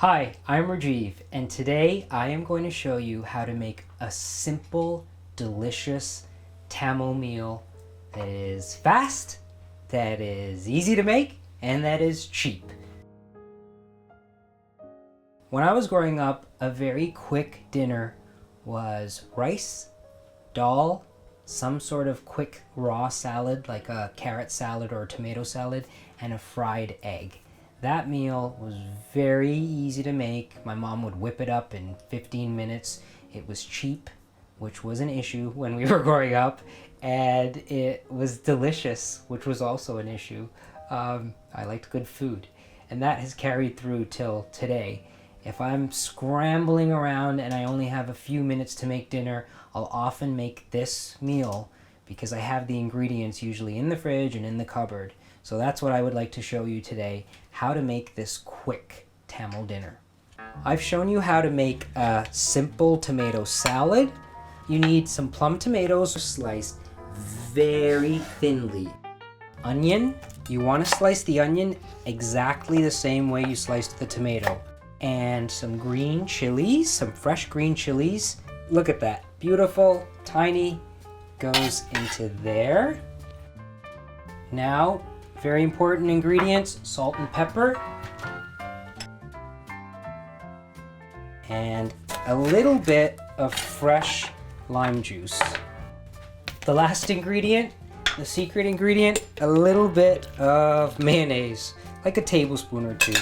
Hi, I'm Rajiv, and today I am going to show you how to make a simple, delicious Tamil meal that is fast, that is easy to make, and that is cheap. When I was growing up, a very quick dinner was rice, dal, some sort of quick raw salad like a carrot salad or a tomato salad, and a fried egg. That meal was very easy to make. My mom would whip it up in 15 minutes. It was cheap, which was an issue when we were growing up, and it was delicious, which was also an issue. I liked good food, and that has carried through till today. If I'm scrambling around and I only have a few minutes to make dinner, I'll often make this meal because I have the ingredients usually in the fridge and in the cupboard. So that's what I would like to show you today, how to make this quick Tamil dinner. I've shown you how to make a simple tomato salad. You need some plum tomatoes sliced very thinly. Onion, you want to slice the onion exactly the same way you sliced the tomato. And some green chilies, some fresh green chilies. Look at that, beautiful, tiny, goes into there. Now, very important ingredients, salt and pepper. And a little bit of fresh lime juice. The last ingredient, the secret ingredient, a little bit of mayonnaise, like a tablespoon or two.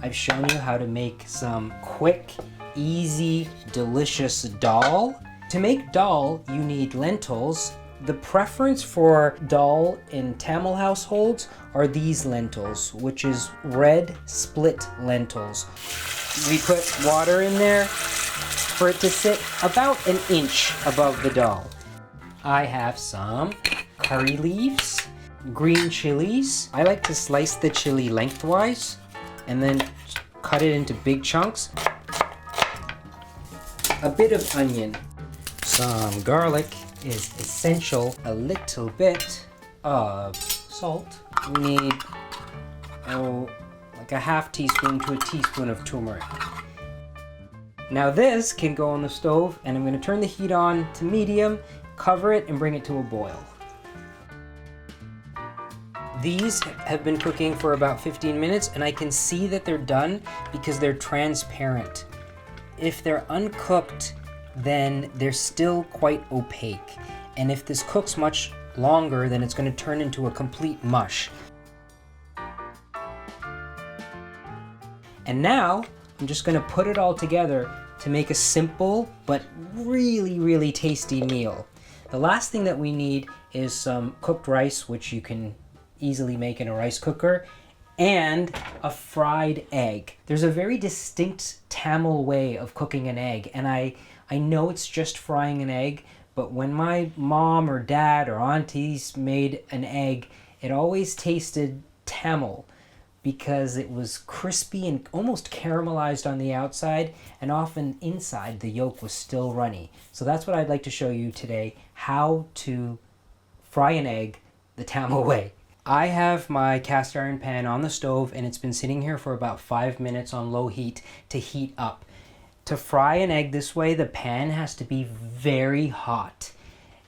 I've shown you how to make some quick, easy, delicious dal. To make dal, you need lentils. The preference for dal in Tamil households are these lentils, which is red split lentils. We put water in there for it to sit about an inch above the dal. I have some curry leaves, green chilies. I like to slice the chili lengthwise and then cut it into big chunks. A bit of onion. Some garlic is essential. A little bit of salt. We need like a half teaspoon to a teaspoon of turmeric. Now this can go on the stove, and I'm going to turn the heat on to medium, cover it, and bring it to a boil. These have been cooking for about 15 minutes, and I can see that they're done because they're transparent. If they're uncooked, then they're still quite opaque. And if this cooks much longer, then it's going to turn into a complete mush. And now, I'm just going to put it all together to make a simple but really, really tasty meal. The last thing that we need is some cooked rice, which you can easily make in a rice cooker, and a fried egg. There's a very distinct Tamil way of cooking an egg, and I know it's just frying an egg, but when my mom or dad or aunties made an egg, it always tasted Tamil because it was crispy and almost caramelized on the outside, and often inside the yolk was still runny. So that's what I'd like to show you today, how to fry an egg the Tamil way. I have my cast iron pan on the stove, and it's been sitting here for about 5 minutes on low heat to heat up. To fry an egg this way, the pan has to be very hot.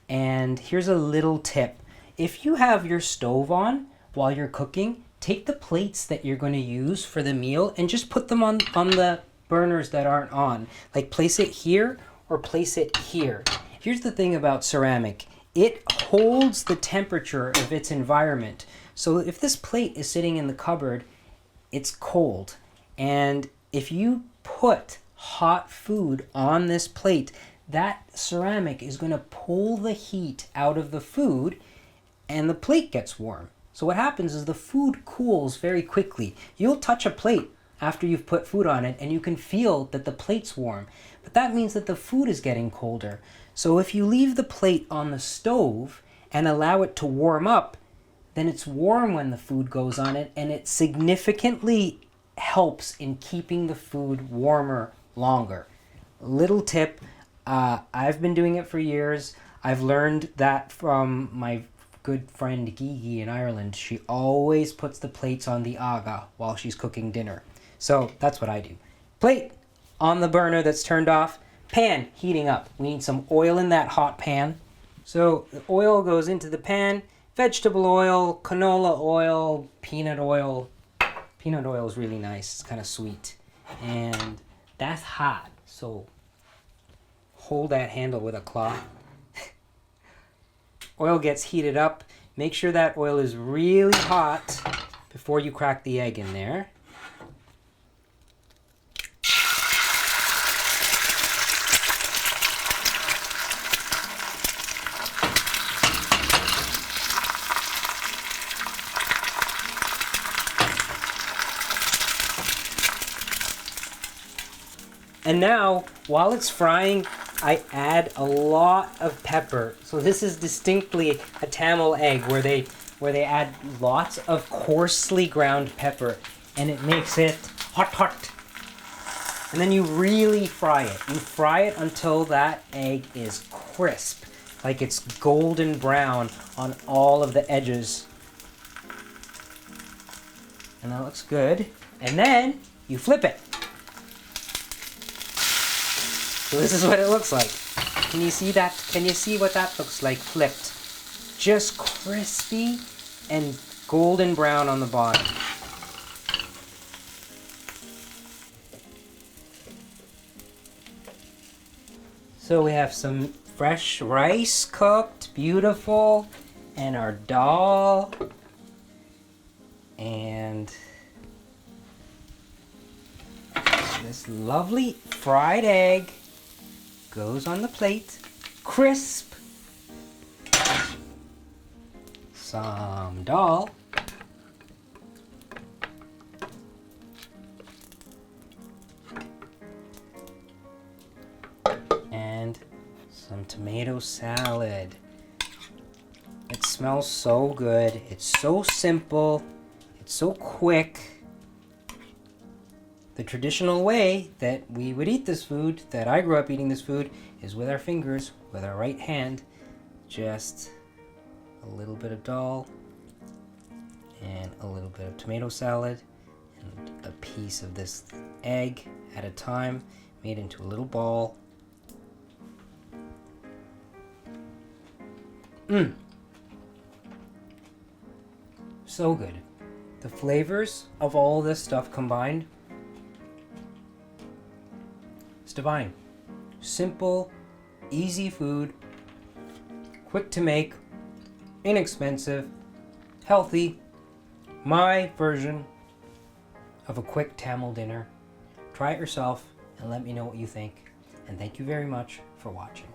And here's a little tip. If you have your stove on while you're cooking, take the plates that you're going to use for the meal and just put them on the burners that aren't on. Like place it here or place it here. Here's the thing about ceramic. It holds the temperature of its environment. So if this plate is sitting in the cupboard, it's cold. And if you put hot food on this plate, that ceramic is going to pull the heat out of the food and the plate gets warm. So what happens is the food cools very quickly. You'll touch a plate after you've put food on it and you can feel that the plate's warm, but that means that the food is getting colder. So if you leave the plate on the stove and allow it to warm up, then it's warm when the food goes on it, and it significantly helps in keeping the food warmer longer. Little tip, I've been doing it for years. I've learned that from my good friend Gigi in Ireland, she always puts the plates on the aga while she's cooking dinner. So that's what I do. Plate on the burner that's turned off, pan heating up. We need some oil in that hot pan. So the oil goes into the pan, vegetable oil, canola oil, peanut oil. Peanut oil is really nice, it's kind of sweet. And that's hot, so hold that handle with a cloth. Oil gets heated up. Make sure that oil is really hot before you crack the egg in there. And now, while it's frying, I add a lot of pepper. So this is distinctly a Tamil egg where they add lots of coarsely ground pepper, and it makes it hot. And then you really fry it. You fry it until that egg is crisp, like it's golden brown on all of the edges. And that looks good. And then you flip it. So this is what it looks like. Can you see that? Can you see what that looks like flipped? Just crispy and golden brown on the bottom. So we have some fresh rice cooked, beautiful, and our dal, and this lovely fried egg goes on the plate, crisp. Some dal. And some tomato salad. It smells so good. It's so simple. It's so quick. The traditional way that we would eat this food, that I grew up eating this food, is with our fingers, with our right hand. Just a little bit of dal and a little bit of tomato salad and a piece of this egg at a time, made into a little ball. So good. The flavors of all this stuff combined, it's divine. Simple, easy food, quick to make, inexpensive, healthy. My version of a quick Tamil dinner. Try it yourself and let me know what you think. And thank you very much for watching.